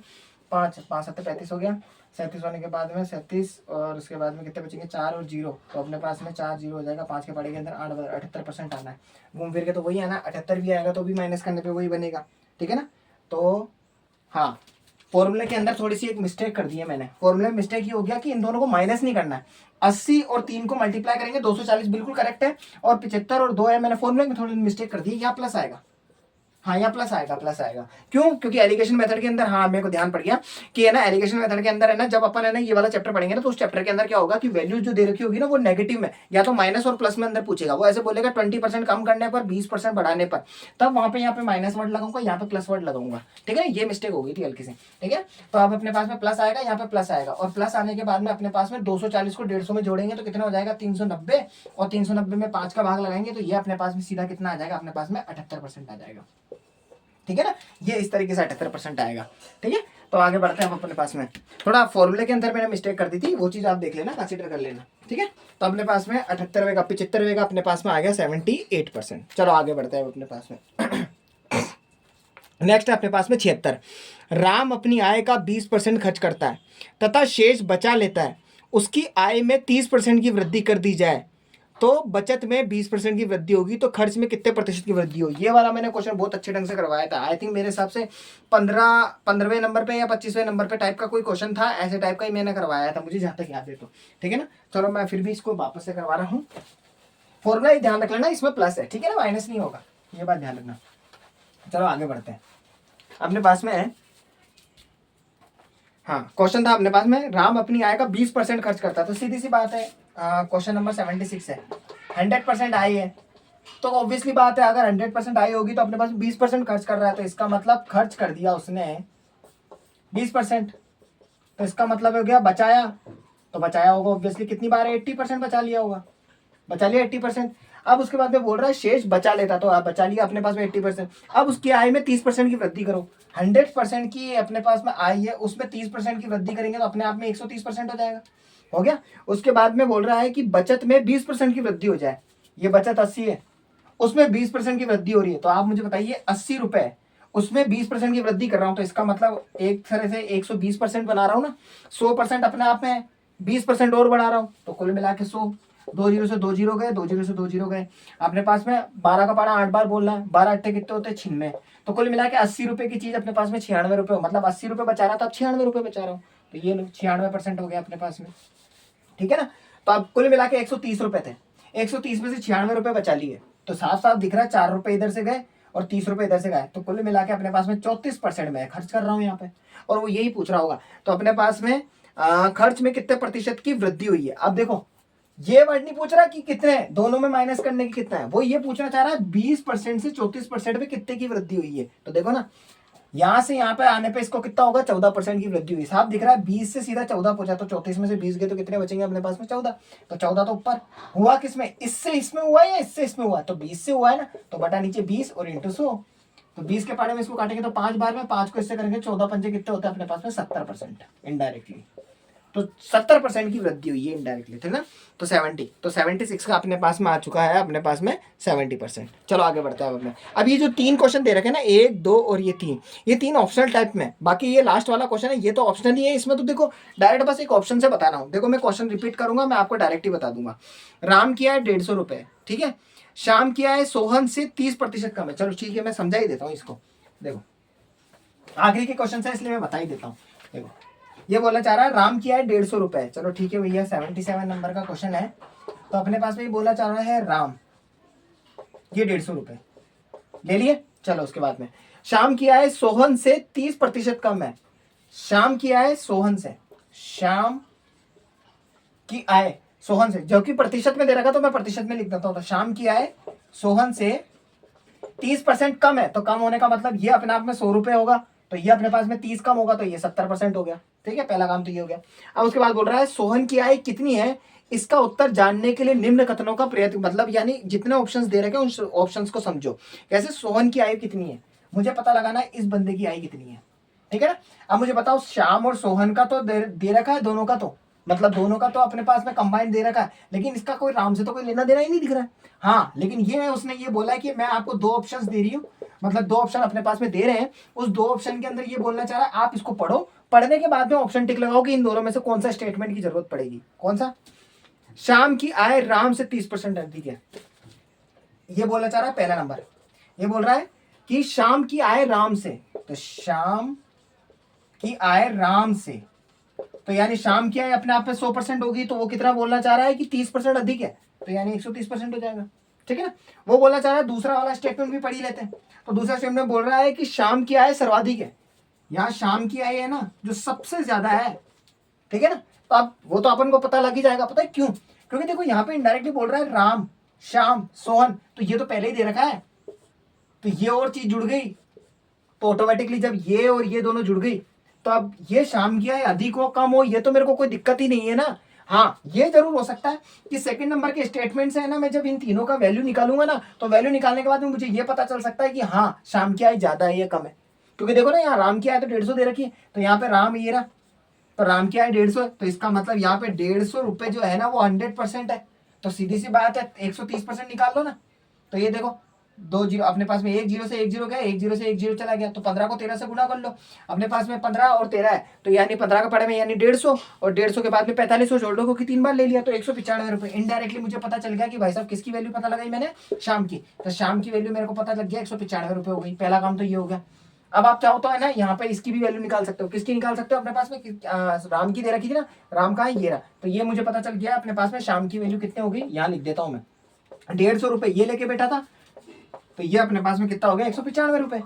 5 5 7 35 हो गया, 37 होने के बाद में 37 और उसके बाद में कितने बचेंगे 4 और 0, तो अपने पास में 4 0 हो जाएगा, 5 के पड़े के अंदर 78% आना है, घूम फिर के तो वही आना, 78 भी आएगा तो भी माइनस करने पर वही बनेगा, ठीक है ना। तो हाँ फॉर्मूले के अंदर थोड़ी सी एक मिस्टेक कर दी है मैंने, फॉर्मूले में मिस्टेक ये हो गया कि इन दोनों को माइनस नहीं करना है, 80 और 3 को मल्टीप्लाई करेंगे 240 बिल्कुल करेक्ट है, और 75 और 2 है, मैंने फॉर्मूले में थोड़ी मिस्टेक कर दी, यहाँ प्लस आएगा, हाँ यहाँ प्लस आएगा, प्लस आएगा। क्यों? क्योंकि एलिगेशन मेथड के अंदर, हाँ मेरे को ध्यान पड़ गया कि है ना, एलिगेशन मेथड के अंदर है ना, जब अपन है ना ये वाला चैप्टर पढ़ेंगे ना, तो उस चैप्टर के अंदर क्या होगा कि वैल्यूज जो दे रखी होगी ना वो नेगेटिव में या तो माइनस और प्लस में अंदर पूछेगा। वो ऐसे बोलेगा 20% कम करने पर, 20% बढ़ाने पर, तब वहां पे यहाँ पे माइनस वर्ड लगाऊंगा, यहाँ पे प्लस वर्ड लगाऊंगा। ठीक है, ये मिस्टेक होगी थी हल्की से। ठीक है, तो अब अपने पास में प्लस आएगा, यहाँ पे प्लस आएगा, और प्लस आने के बाद में अपने पास में 240 को 150 में जोड़ेंगे तो कितना हो जाएगा 390, और 390 में 5 का भाग लगाएंगे तो ये अपने पास में सीधा कितना आ जाएगा, अपने पास में 78% आ जाएगा। ठीक है ना, ये इस तरीके से 78% आएगा। ठीक है, तो आगे बढ़ते हैं हम अपने पास में। थोड़ा फॉर्मूले के अंदर मैंने मिस्टेक कर दी थी, वो चीज आप देख लेना, कंसीडर कर लेना। ठीक है, तो अपने पास में 78वें का 75वें का अपने पास में आ गया 78%। चलो आगे बढ़ते हैं अपने पास में। नेक्स्ट है अपने पास में 76। राम अपनी आय का 20% खर्च करता है तथा शेष बचा लेता है। उसकी आय में 30% की वृद्धि कर दी जाए तो बचत में 20% की वृद्धि होगी, तो खर्च में कितने प्रतिशत की वृद्धि होगी। ये वाला मैंने क्वेश्चन बहुत अच्छे ढंग से करवाया था। आई थिंक मेरे हिसाब से 15वें नंबर पे या 25वें नंबर पे टाइप का कोई क्वेश्चन था, ऐसे टाइप का ही मैंने करवाया था, मुझे जहाँ तक याद है। तो ठीक है ना, चलो मैं फिर भी इसको वापस से करवा रहा हूँ। फॉर्मूला ही ध्यान रख लेना, इसमें प्लस है। ठीक है ना, माइनस नहीं होगा, ये बात ध्यान रखना। चलो आगे बढ़ते हैं। अपने पास में है, हाँ क्वेश्चन था अपने पास में, राम अपनी आय का 20% खर्च करता है। तो सीधी सी बात है, क्वेश्चन नंबर 76 है, 100% आय है, तो ऑब्वियसली बात है अगर 100% आय होगी तो अपने पास 20% खर्च कर रहा है, तो इसका मतलब खर्च कर दिया उसने 20%, तो इसका मतलब हो गया बचाया, तो बचाया होगा ऑब्वियसली कितनी बार, 80% बचा लिया होगा, बचा लिया 80%। अब उसके बाद में बोल रहा है शेष बचा लेता, तो आप बचा लिया अपने पास में 80%। अब उसकी आय में 30% की वृद्धि करो। 100% की अपने पास में आय है, उसमें 30% की वृद्धि करेंगे तो अपने आप में 130% हो जाएगा। हो गया। उसके बाद में बोल रहा है कि बचत में 20% की वृद्धि हो जाए। ये बचत 80 है, उसमें 20% की वृद्धि हो रही है, तो आप मुझे बताइए 80 रुपए, उसमें 20% की वृद्धि कर रहा हूं, तो इसका मतलब एक तरह से 120% बना रहा हूं ना। 100% अपने आप में 20% और बढ़ा रहा हूं, तो कुल मिला के 100। 2 जीरो से 2 जीरो गए, 2 जीरो से 2 जीरो गए। अपने पास में 12 का पारा 8 बार बोलना है, 12 अट्ठे कितने होते हैं 96। तो कुल मिला के 80 रुपए की चीज अपने पास में 96 रुपए, मतलब 80 रुपए बचा रहा था, अब 96 रुपए बचा रहा हूँ, तो ये 96% हो गया अपने पास में। ठीक है ना, तो अब कुल मिला के 130 रुपए थे, 130 में से 96 रुपए बचा लिए, तो साफ साफ दिख रहा है 4 रुपए इधर से गए और 30 रुपए इधर से गए, तो कुल मिला के अपने पास में 34% में खर्च कर रहा हूँ यहाँ पे, और वो यही पूछ रहा होगा। तो अपने पास में खर्च में कितने प्रतिशत की वृद्धि हुई है। अब देखो ये वर्ड नहीं पूछ रहा कि कितने, दोनों में माइनस करने की कितना है, वो ये पूछना चाह रहा है 20% से 34% में कितने की वृद्धि हुई है। तो देखो ना, यहां से यहाँ पे आने पे इसको कितना होगा, 14% की वृद्धि हुई। साफ दिख रहा है 20 से सीधा 14 पहुंचा, तो 34 में से 20 गए तो कितने बचेंगे अपने पास में, 14। तो 14 तो ऊपर हुआ किसमें, इससे इसमें हुआ या इससे इसमें हुआ, तो 20 से हुआ है ना, तो बटा नीचे 20 और इंटू 100। तो 20 के पारे में इसको काटेंगे तो 5 बार में, 5 को इससे करेंगे 14 पंजे कितने होते हैं अपने पास में, 70% इनडायरेक्टली। तो 70% की वृद्धि हुई है इनडायरेक्टली, ठीक है ना। तो 70, तो 76 का अपने पास में आ चुका है अपने पास में 70%। चलो आगे बढ़ते हैं अपने। अब ये जो 3 क्वेश्चन दे रखे हैं ना, 1, 2 और ये तीन ऑप्शनल टाइप में, बाकी ये लास्ट वाला क्वेश्चन है ये तो ऑप्शनल ही है। इसमें तो देखो डायरेक्ट बस एक ऑप्शन से बताना हूँ। देखो मैं क्वेश्चन रिपीट करूंगा, मैं आपको डायरेक्ट ही बता दूंगा। राम की आय 150 रुपए, ठीक है। शाम की आय सोहन से 30% कम है। चलो ठीक है, मैं समझा ही देता हूँ इसको। देखो आखिरी के क्वेश्चन है इसलिए मैं बता ही देता हूँ। देखो ये बोलना चाह रहा है राम की आय 150 रुपए। चलो ठीक है भैया, 77 नंबर का क्वेश्चन है, तो अपने पास में ये बोला चाह रहा है राम ये 150 रुपए ले लिए। चलो उसके बाद में शाम की आय सोहन से 30% कम है। शाम की आय सोहन से, शाम की आय सोहन से, जो कि प्रतिशत में दे रखा तो मैं प्रतिशत में लिख देता हूं। तो शाम की आय सोहन से 30% कम है, तो कम होने का मतलब ये अपने आप में 100 रुपए होगा, तो ये अपने पास में 30 कम होगा, तो ये 70% हो गया। ठीक है, पहला काम तो ये हो गया। अब उसके बाद बोल रहा है सोहन की आय कितनी है, इसका उत्तर जानने के लिए निम्न कथनों का प्रयत्न, मतलब यानी जितने ऑप्शंस दे रखे हैं उन ऑप्शंस को समझो। कैसे, सोहन की आय कितनी है, मुझे पता लगाना है इस बंदे की आय कितनी है। ठीक है ना। अब मुझे बताओ श्याम और सोहन का तो दे रखा है, दोनों का तो मतलब दोनों का तो अपने पास में कंबाइंड दे रखा है, लेकिन इसका कोई राम से तो कोई लेना देना ही नहीं दिख रहा है। हाँ लेकिन ये उसने ये बोला है कि मैं आपको 2 ऑप्शंस दे रही हूँ, मतलब 2 ऑप्शन अपने पास में दे रहे हैं, उस 2 ऑप्शन के अंदर ये बोलना चाह रहा है आप इसको पढ़ो, पढ़ने के बाद में ऑप्शन टिक लगाओ कि इन दोनों में से कौन सा स्टेटमेंट की जरूरत पड़ेगी। कौन सा, शाम की आय राम से 30% अधिक है, ये बोलना चाह रहा है पहला नंबर। ये बोल रहा है कि शाम की आय राम से, तो शाम की आय राम से, तो यानी शाम की आय अपने आप में 100% होगी, तो वो कितना बोलना चाह रहा है कि 30% अधिक है, तो यानी 130% हो जाएगा। ठीक है ना। वो बोलना चाह रहा है, दूसरा वाला स्टेटमेंट भी पढ़ ही लेते हैं। तो दूसरा स्टेटमेंट बोल रहा है कि शाम की आय सर्वाधिक है। यहाँ शाम की आय है ना जो सबसे ज्यादा है, ठीक है ना। तो अब वो तो अपन को पता लग ही जाएगा, पता है क्यों? क्योंकि देखो यहाँ पे इनडायरेक्टली बोल रहा है राम, श्याम, सोहन, तो ये तो पहले ही दे रखा है, तो ये और चीज जुड़ गई, तो ऑटोमेटिकली जब ये और ये दोनों जुड़ गई तो अब ये शाम की आय अधिक हो कम हो ये तो मेरे को कोई दिक्कत ही नहीं है ना। हाँ ये जरूर हो सकता है कि सेकंड नंबर के स्टेटमेंट से है ना, मैं जब इन तीनों का वैल्यू निकालूंगा ना, तो वैल्यू निकालने के बाद में मुझे ये पता चल सकता है कि हाँ शाम की आय ज्यादा है या कम है। क्योंकि देखो ना यहाँ राम की आय तो 150 दे रखी है, तो यहाँ पे राम ये रहा, तो राम की आय 150 है, तो इसका मतलब यहाँ पे 150 रुपए जो है ना वो 100% है। तो सीधी सी बात है 130% निकाल लो ना। तो ये देखो 2 जीरो अपने पास में, 1 जीरो से 1 जीरो गया, 1 जीरो से 1 जीरो चला गया, तो 15 को 13 से गुना कर लो। अपने पास में 15 और 13 है, तो यानी 15 का पड़े में यानी 150, और 150 के बाद में 45 जोड़ लो क्योंकि 3 बार ले लिया, तो 195 रुपए। इनडायरेक्टली मुझे पता चल गया कि भाई साहब किसकी वैल्यू पता लगाई मैंने, शाम की। तो शाम की वैल्यू मेरे को पता लग गया 195 रुपए हो गई। पहला काम तो ये हो गया। अब आप चाहो तो है ना यहाँ पे इसकी भी वैल्यू निकाल सकते हो। किसकी निकाल सकते हो? अपने पास में राम की दे रखी थी ना, राम का है ये रहा, तो ये मुझे पता चल गया अपने पास में शाम की वैल्यू कितनी होगी, यहाँ लिख देता हूँ मैं। 150 रुपए ये लेके बैठा था, तो ये अपने पास में कितना हो गया, 195 रुपए,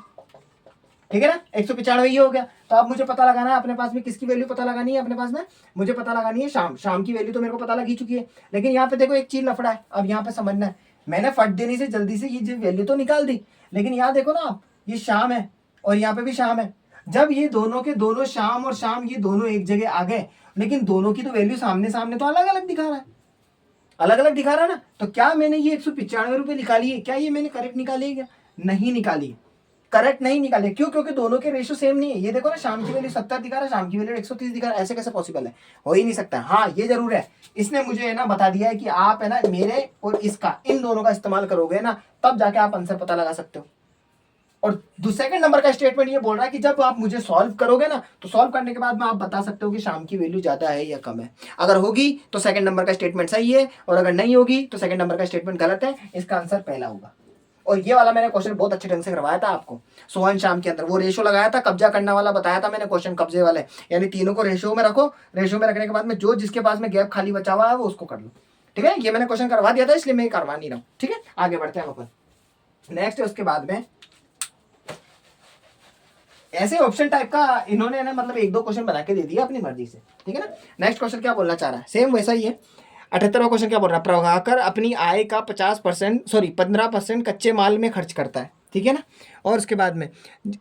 ठीक है ना। 195 ये हो गया। तो अब मुझे पता लगाना है अपने पास में किसकी वैल्यू पता लगानी है, अपने पास में मुझे पता लगानी है शाम की वैल्यू तो मेरे को पता लगी चुकी है। लेकिन यहाँ पे देखो एक चीज लफड़ा है, अब यहाँ पे समझना है। मैंने फट देने से जल्दी से ये वैल्यू तो निकाल दी, लेकिन यहाँ देखो ना आप, ये शाम है और यहाँ पे भी शाम है। जब ये दोनों के दोनों शाम और शाम ये दोनों एक जगह आ गए, लेकिन दोनों की तो वैल्यू सामने सामने तो अलग अलग दिखा रहा है, अलग अलग दिखा रहा है ना। तो क्या मैंने ये 195 रुपए निकाली है, क्या ये मैंने करेक्ट निकाली है? क्या नहीं निकाली, करेक्ट नहीं निकाले। क्यों? क्योंकि दोनों के रेशियो सेम नहीं है। ये देखो ना शाम की वैल्यू 70 दिखा रहा है, शाम की वैल्यू 130 दिखा रहा है, ऐसे कैसे पॉसिबल है? हो ही नहीं सकता। हाँ ये जरूर है, इसने मुझे है ना बता दिया है कि आप है ना मेरे और इसका, इन दोनों का इस्तेमाल करोगे ना, तब जाके आप आंसर पता लगा सकते हो। और सेकंड नंबर का स्टेटमेंट ये बोल रहा है कि जब आप मुझे सॉल्व करोगे ना, तो सॉल्व करने के बाद में आप बता सकते हो कि शाम की वैल्यू ज्यादा है या कम है। अगर होगी तो सेकंड नंबर का स्टेटमेंट सही है, और अगर नहीं होगी तो सेकंड नंबर का स्टेटमेंट गलत है। इसका आंसर पहला होगा। और ये वाला मैंने क्वेश्चन बहुत अच्छे ढंग से करवाया था आपको सोहन शाम के अंदर, वो रेशो लगाया था, कब्जा करने वाला बताया था मैंने क्वेश्चन, कब्जे वाले, यानी तीनों को रेशो में रखो, रेशो में रखने के बाद में जो जिसके पास में गैप खाली बचा हुआ है वो उसको कर लो, ठीक है। ये मैंने क्वेश्चन करवा दिया था, इसलिए मैं करवा नहीं रहा हूँ, ठीक है। आगे बढ़ते हैं अपन नेक्स्ट। उसके बाद में ऐसे ऑप्शन टाइप का इन्होंने ना मतलब 1-2 क्वेश्चन बना के दे दिया अपनी मर्जी से, ठीक है ना। नेक्स्ट क्वेश्चन क्या बोलना चाह रहा है, सेम वैसा ही है। 78वां क्वेश्चन क्या बोल रहा है, प्रभाकर अपनी आय का 15% कच्चे माल में खर्च करता है, ठीक है ना। और उसके बाद में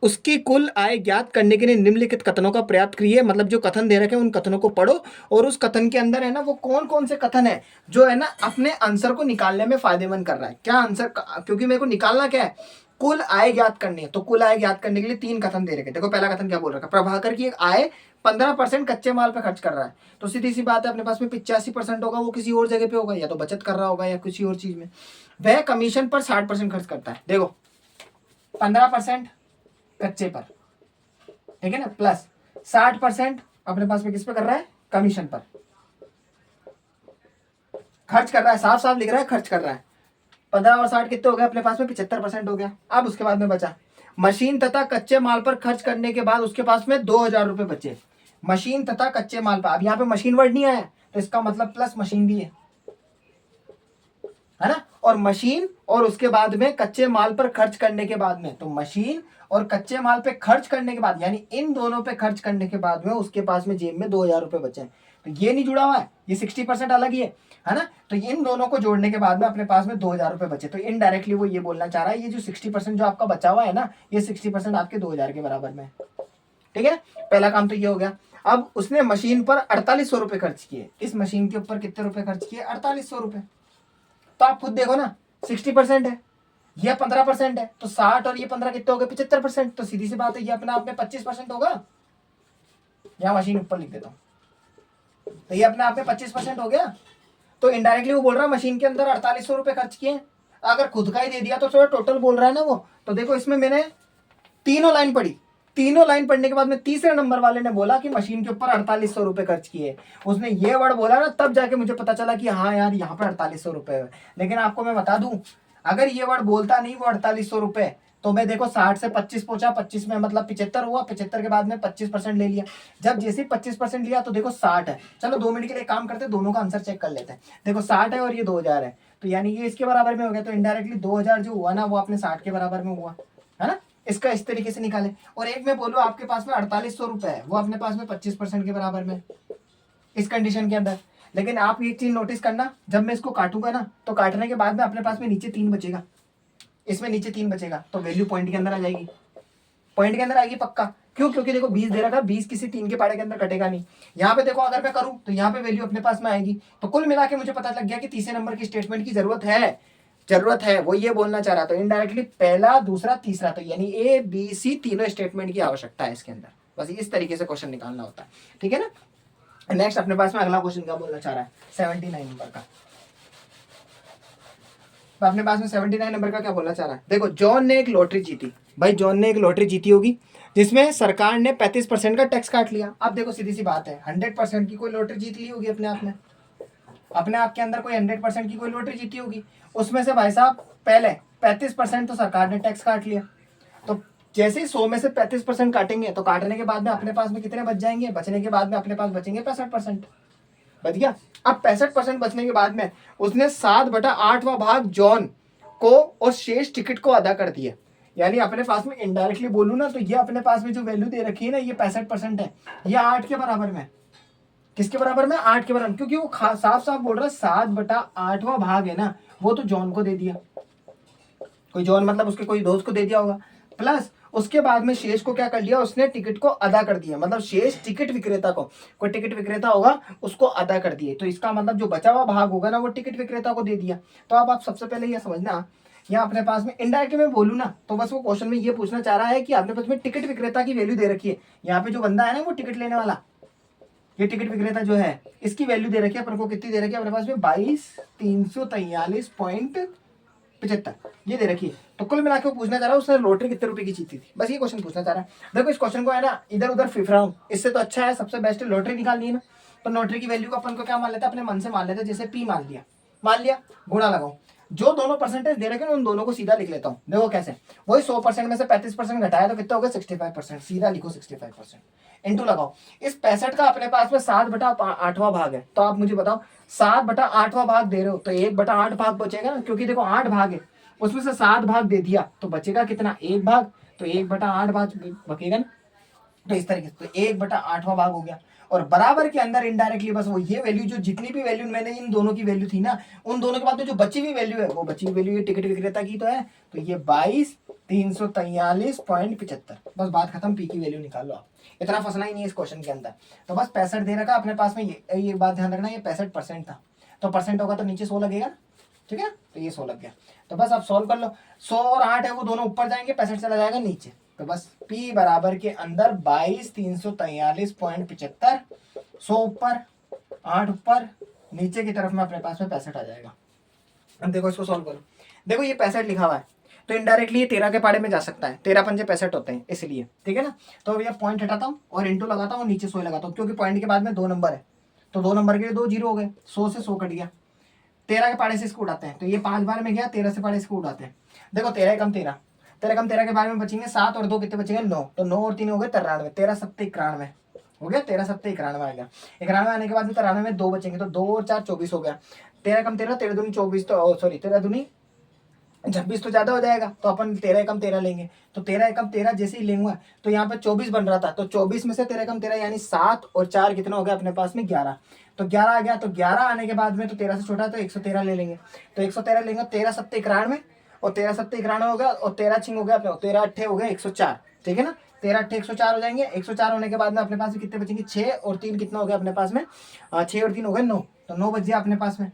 उसकी कुल आय ज्ञात करने के लिए निम्नलिखित कथनों का प्रयास करिए। मतलब जो कथन दे रखे हैं उन कथनों को पढ़ो, और उस कथन के अंदर है ना वो कौन कौन से कथन है जो है ना अपने आंसर को निकालने में फायदेमंद कर रहा है। क्या आंसर, क्योंकि मेरे को निकालना क्या है, कुल आय ज्ञात करनी है। तो कुल आय ज्ञात करने के लिए 3 कथन दे रखे। देखो पहला कथन क्या बोल रहा है, प्रभाकर की आय 15% कच्चे माल पे खर्च कर रहा है। तो सीधी सी बात है अपने पास में 85% होगा वो किसी और जगह पे होगा, या तो बचत कर रहा होगा या किसी और चीज में। वह कमीशन पर 60% खर्च करता है। देखो 15% कच्चे पर, ठीक है ना, प्लस 60% अपने पास में किस पे कर रहा है, कमीशन पर खर्च कर रहा है। साफ साफ लिख रहा है खर्च कर रहा है। 15 और 60 कितने हो गए अपने पास में, 75% हो गया। अब उसके बाद में बचा मशीन तथा कच्चे माल पर खर्च करने के बाद उसके पास में 2000 रुपए बचे। मशीन तथा कच्चे माल पर, अब यहाँ पे मशीन वर्ड नहीं आया तो इसका मतलब प्लस मशीन भी है ना। और मशीन और उसके बाद में कच्चे माल पर खर्च करने के बाद में, तो मशीन और कच्चे माल पे खर्च करने के बाद, यानी इन दोनों पे खर्च करने के बाद में उसके पास में जेब में 2000 रुपए बचे। तो ये नहीं जुड़ा हुआ है, ये 60% अलग ही है ना। तो इन दोनों को जोड़ने के बाद में अपने पास में 2000 रुपए बचे। तो इनडायरेक्टली वो ये बोलना चाह रहा है ये जो 60% जो आपका बचा हुआ है ना, ये 60% आपके 2000 के बराबर में, ठीक है। पहला काम तो ये हो गया। अब उसने मशीन पर 4800 रुपए खर्च किए। इस मशीन के ऊपर कितने रुपए खर्च किए, 4800 रुपए। तो आप खुद देखो ना 60% है, यह 15% है, तो 60 और ये 15 कितने हो गए, 75%। तो सीधी सी बात है ये अपने आप में 25% होगा। यहां मशीन ऊपर लिख देता हूं, तो ये अपने आप में 25% हो गया। तो इनडायरेक्टली वो बोल रहा है मशीन के अंदर 4800 रुपए खर्च किए। अगर खुद का ही दे दिया तो थोड़ा टोटल बोल रहा है ना वो। तो देखो इसमें मैंने तीनों लाइन पढ़ी, तीनों लाइन पढ़ने के बाद में तीसरे नंबर वाले ने बोला कि मशीन के ऊपर 4800 रुपए खर्च किए। उसने ये वर्ड बोला ना, तब जाके मुझे पता चला कि हाँ यार यहाँ पे 4800 रुपए है। लेकिन आपको मैं बता दूं, अगर ये वर्ड बोलता नहीं वो 4800 रुपए, तो मैं देखो 60 से 25 पहुंचा, 25 में मतलब 75 हुआ, 75 के बाद में 25% ले लिया। जब जैसे 25% लिया तो देखो 60 है। चलो 2 मिनट के लिए काम करते हैं, दोनों का आंसर चेक कर लेते हैं। देखो 60 है और ये 2000 है, तो यानी ये इसके बराबर में हो गया, तो इनडायरेक्टली 2000 जो हुआ ना वो अपने 60 के बराबर में हुआ, है ना। इसका इस तरीके से निकाले। और एक मैं बोलूँ आपके पास में 4800 रुपए है, वो अपने पास में 25% के बराबर में इस कंडीशन के अंदर। लेकिन आप एक चीज नोटिस करना, जब मैं इसको काटूंगा ना तो काटने के बाद में अपने पास में नीचे 3 बचेगा, इसमें नीचे 3 बचेगा, तो वैल्यू पॉइंट के अंदर आ जाएगी, पॉइंट के अंदर आएगी पक्का। क्यों? क्योंकि देखो 20 दे रखा है, 20 किसी 3 के पाड़े के अंदर कटेगा नहीं। यहाँ पे देखो अगर मैं करूं तो यहाँ पे वैल्यू अपने पास में आएगी। तो कुल मिला के मुझे पता लग गया कि तीसरे नंबर की स्टेटमेंट की जरूरत है, वो ये बोलना चाह रहा। तो इनडायरेक्टली पहला, दूसरा, तीसरा, तो यानी ए बी सी तीनों स्टेटमेंट की आवश्यकता है इसके अंदर। बस इस तरीके से क्वेश्चन निकालना होता है, ठीक है ना। नेक्स्ट अपने पास में अगला क्वेश्चन क्या बोलना चाह रहा है, 79 नंबर का। तो अपने पास में 79 नंबर का क्या बोलना चाह रहा है। देखो जॉन ने एक लॉटरी जीती, भाई जॉन ने एक लॉटरी जीती होगी जिसमें सरकार ने 35% का टैक्स काट लिया। अब देखो सीधी सी बात है, 100% की कोई लॉटरी जीत ली होगी अपने आप में, अपने आप के अंदर कोई 100% की कोई लॉटरी जीती होगी, उसमें से भाई साहब पहले 35% तो सरकार ने टैक्स काट लिया। तो जैसे ही 100 में से 35% काटेंगे तो काटने के बाद में अपने पास में कितने बच जाएंगे, बचने के बाद में अपने पास बचेंगे 65%, बच गया। अब 65% बचने के बाद में उसने 7/8वां भाग जॉन को और शेष टिकट को अदा कर दिया। यानी अपने पास में इनडायरेक्टली बोलूं ना तो ये अपने पास में जो वैल्यू दे रखी है ना ये 65% है, ये 8 के बराबर में। किसके बराबर में? 8 के बराबर, क्योंकि वो साफ साफ बोल रहा है 7/8वां भाग है ना वो तो जॉन को दे दिया, कोई जॉन मतलब उसके कोई दोस्त को दे दिया होगा। प्लस उसके बाद में शेष को क्या कर लिया उसने, टिकट को अदा कर दिया, मतलब शेष टिकट विक्रेता को, कोई टिकट विक्रेता होगा उसको अदा कर दिए। तो इसका मतलब जो बचा हुआ भाग होगा ना वो टिकट विक्रेता को दे दिया। तो अब आप सबसे पहले ये समझना, यहाँ अपने पास में इनडायरेक्टली में बोलूँ ना तो बस वो क्वेश्चन में ये पूछना चाह रहा है कि अपने पास में टिकट विक्रेता की वैल्यू दे रखी है। यहाँ पे जो बंदा है ना वो टिकट लेने वाला, ये टिकट विक्रेता जो है इसकी वैल्यू दे रखी है अपन को, कितनी दे रखी है अपने पास में 22,343.75 ये दे रखी है। तो कुल मिला के पूछना चाह रहा है उसने लॉटरी कितने रुपए की जीती थी, बस ये क्वेश्चन पूछना चाह रहा है। देखो इस क्वेश्चन को है ना इधर उधर फिर रहा हूँ, इससे तो अच्छा है, सबसे बेस्ट है लॉटरी निकालनी है ना। तो लॉटरी की वैल्यू को अपन को क्या मान लेते हैं, अपने मन से मान लेते हैं, जैसे पी मान लिया, गुणा लगाओ, जो दोनों परसेंटेज दे रखे हैं उन दोनों को सीधा लिख लेता हूँ। देखो कैसे, वही 100% में से 35% घटाया तो कितना होगा 65%, सीधा लिखो 65%, इंटू लगाओ। इस 65 का अपने पास में 7/8वां भाग है, तो आप मुझे बताओ 7/8वां भाग दे रहे हो तो 1/8 भाग बचेगा ना, क्योंकि देखो 8 भाग है उसमें से 7 भाग दे दिया तो बचेगा कितना, 1 भाग, तो 1/8 भाग बचेगा ना। तो इस तरीके से तो 1/8वां भाग हो गया। और बराबर के अंदर इनडायरेक्टली बस वो ये वैल्यू, जो जितनी भी वैल्यू मैंने इन दोनों की वैल्यू थी ना उन दोनों के बाद में जो बची हुई वैल्यू है वो बची हुई वैल्यू ये टिकट विक्रेता की तो है, तो ये 22,343.75, बस बात खत्म, पी की वैल्यू निकाल लो आप। इतना फंसना ही नहीं है इस क्वेश्चन के अंदर। तो बस 65 दे रखा अपने पास में, ये बात ध्यान रखना, ये 65% था, तो परसेंट होगा तो नीचे 100 लगेगा, ठीक है। तो ये 100 लग गया। तो बस आप सॉल्व कर लो, 100 और 8 है वो दोनों ऊपर जाएंगे, 65 चला जाएगा नीचे। तो बस P बराबर के अंदर 22,343.75, 100 ऊपर 8 ऊपर, नीचे की तरफ में अपने पास में 65 आ जाएगा। अब देखो इसको सॉल्व करो, देखो ये 65 लिखा हुआ है तो इनडायरेक्टली ये 13 के पाड़े में जा सकता है, 13 पंजे 65 होते हैं इसलिए, ठीक है ना। तो भैया पॉइंट हटाता हूँ और इंटू लगाता हूँ, नीचे 100 लगाता हूँ, क्योंकि पॉइंट के बाद में 2 नंबर है तो 2 नंबर के लिए 2 जीरो हो गए, 100 से 100 कट गया, 13 के पाड़े से इसको उड़ाते हैं तो ये 5 बार में गया, 13 से पाड़े इसको उड़ाते हैं। देखो 13 कम 13, 13 कम 13 के बारे में बचेंगे 7 और 2 कितने बचेंगे 9, तो 9 और 3 हो गए 93, 13 7 91 हो गया, 13 7 91 आ गया। 91 आने के बाद में 93 में 2 बचेंगे तो 2 और 4 24 हो गया, 13 कम 13, 13 दूनी 24, तो सॉरी 13 दूनी 26 तो ज्यादा हो जाएगा, तो अपन 13 एकम 13 लेंगे, तो 13 एकम 13 जैसे ही लेंगे तो यहाँ पे 24 बन रहा था, तो 24 में से 13 एकम 13 यानी 7 और 4 कितना हो गया अपने पास में 11, तो 11 आ गया। तो 11 आने के बाद में तो 13 से छोटा है तो 113 ले लेंगे, तो 113 लेंगे, 13 7 91 और 13 7 91 हो गया, और 13 छिंग हो गया अपने, 13 8 हो गया 104, ठीक है ना। 13 8 104 हो जाएंगे, 104 होने के बाद में अपने पास में कितने बचेंगे 6 और 3 कितना हो गया अपने पास में 6 और 3 हो गए 9, तो 9 बच गया अपने पास में,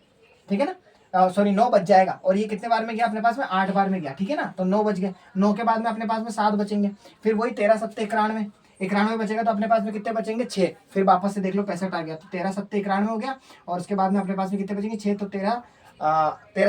ठीक है ना। सॉरी 9 बच जाएगा, और ये कितने बार में गया अपने पास में 8 बार में गया, ठीक है ना। तो 9 बच गए, 9 के बाद में अपने पास में 7 बचेंगे, फिर वही 13 7 91, 91 बचेगा तो अपने पास में कितने बचेंगे 6, फिर वापस से देख लो 65 आ गया, तो 13 7 91 हो गया, और उसके बाद में अपने पास में कितने बचेंगे 6, तो 13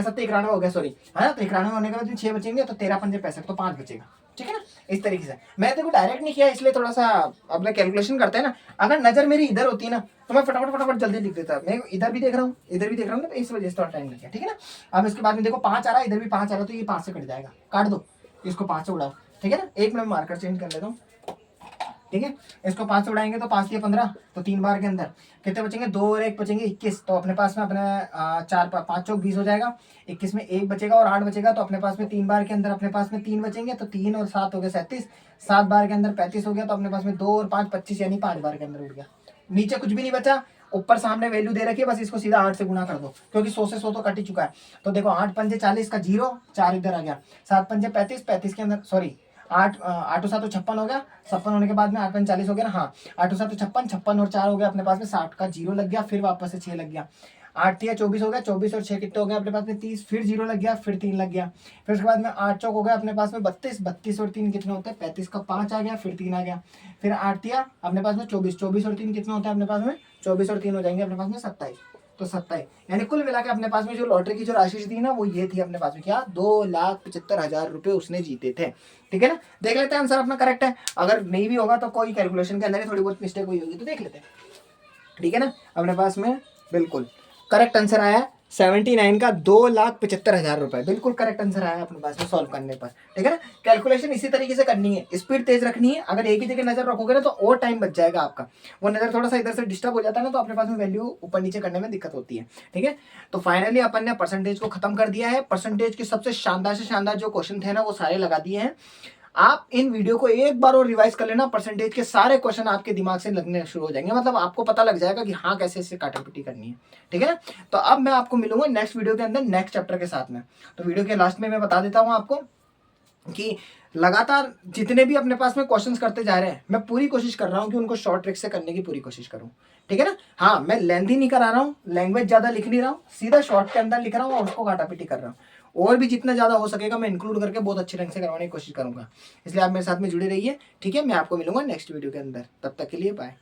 7 91 हो गया, सॉरी है ना। तो 91 होने के बाद में 6 बचेंगे, तो 13 5 65, तो 5 बचेगा, ठीक है ना। इस तरीके से मैं देखो डायरेक्ट नहीं किया, इसलिए थोड़ा सा अपना कैलकुलेशन करते हैं ना। अगर नजर मेरी इधर होती ना तो मैं फटाफट फटाफट जल्दी लिख देता, मैं इधर भी देख रहा हूँ इधर भी देख रहा हूँ ना, तो इस वजह से थोड़ा टाइम लग गया, ठीक है ना। अब इसके बाद में देखो 5 आ रहा है, इधर भी 5 आ रहा है, तो ये 5 से कट जाएगा, काट दो, इसको 5 से उड़ाओ, ठीक है ना। एक मिनट मार्कर चेंज कर लेता हूँ, ठीक है। इसको 5 से उड़ाएंगे तो 5 या 15, तो 3 बार के अंदर कितने बचेंगे, 2 और 1 बचेंगे 21। तो अपने पास में अपने 4 5 चौक 20 हो जाएगा, 21 में 1 बचेगा और 8 बचेगा, तो अपने पास में 3 बार के अंदर अपने पास में 3 बचेंगे, तो 3 और 7 हो गया 37, 7 बार के अंदर 35 हो गया, तो अपने पास में 2 और 5 25, यानी 5 बार के अंदर उड़ गया। नीचे कुछ भी नहीं बचा, ऊपर सामने वैल्यू दे रखी है, बस इसको सीधा 8 से गुना कर दो, क्योंकि 100 से 100 तो कट ही चुका है। तो देखो 8 पंजे 40 का 0, 4 इधर आ गया, 7 पंजे 35, 35 के अंदर सॉरी 8 7 56 हो गया, 56 होने के बाद में 8 5 40 हो गया ना, हाँ 8 7 56, 56 और 4 हो गया अपने पास में 60 का 0 लग गया, फिर वापस से 6 लग गया, 8 या 24 हो गया, 24 और 6 कितने हो गया अपने पास में 30, फिर 0 लग गया, फिर 3 लग गया, फिर उसके बाद में 8 चौक हो गया अपने पास में 32, 32 और 3 कितने होते हैं 35 का 5 आ गया, फिर 3 आ गया, फिर 8 या अपने पास में 24, 24 और 3 कितने होते हैं अपने पास में 24 और 3 हो जाएंगे अपने पास में 27, तो 27, यानी कुल मिला के अपने पास में जो लॉटरी की जो राशि थी ना वो ये थी अपने पास में, क्या 2,75,000 रुपए उसने जीते थे, ठीक है ना। देख लेते हैं आंसर अपना करेक्ट है, अगर नहीं भी होगा तो कोई कैलकुलेशन के अंदर ही थोड़ी बहुत मिस्टेक हुई होगी तो देख लेते हैं, ठीक है ना। अपने पास में बिल्कुल करेक्ट आंसर आया 79 का 2,75,000 रुपए, बिल्कुल करेक्ट आंसर आया अपने पास में सॉल्व करने पर, ठीक है ना। कैलकुलेशन इसी तरीके से करनी है, स्पीड तेज रखनी है, अगर एक ही जगह नजर रखोगे ना तो और टाइम बच जाएगा आपका, वो नजर थोड़ा सा इधर से डिस्टर्ब हो जाता है ना तो अपने पास में वैल्यू ऊपर नीचे करने में दिक्कत होती है, ठीक है। तो फाइनली अपन ने परसेंटेज को खत्म कर दिया है, परसेंटेज के सबसे शानदार से शानदार जो क्वेश्चन थे ना वो सारे लगा दिए हैं। आप इन वीडियो को एक बार और रिवाइज कर लेना, परसेंटेज के सारे क्वेश्चन आपके दिमाग से लगने शुरू हो जाएंगे, मतलब आपको पता लग जाएगा कि हाँ कैसे इससे काटापिटी करनी है, ठीक है ना। तो अब मैं आपको मिलूंगा नेक्स्ट वीडियो के अंदर नेक्स्ट चैप्टर के साथ में। तो वीडियो के लास्ट में मैं बता देता हूँ आपको कि लगातार जितने भी अपने पास में क्वेश्चंस करते जा रहे हैं मैं पूरी कोशिश कर रहा हूँ कि उनको शॉर्ट ट्रिक से करने की पूरी कोशिश करूँ, ठीक है ना। हाँ मैं लेंथी नहीं करा रहा हूँ, लैंग्वेज ज्यादा लिख नहीं रहा हूँ, सीधा शॉर्ट के अंदर लिख रहा हूँ और उसको काटापिटी कर रहा हूँ, और भी जितना ज्यादा हो सकेगा मैं इंक्लूड करके बहुत अच्छे ढंग से करवाने की कोशिश करूंगा। इसलिए आप मेरे साथ में जुड़े रहिए, ठीक है। मैं आपको मिलूंगा नेक्स्ट वीडियो के अंदर, तब तक के लिए बाय।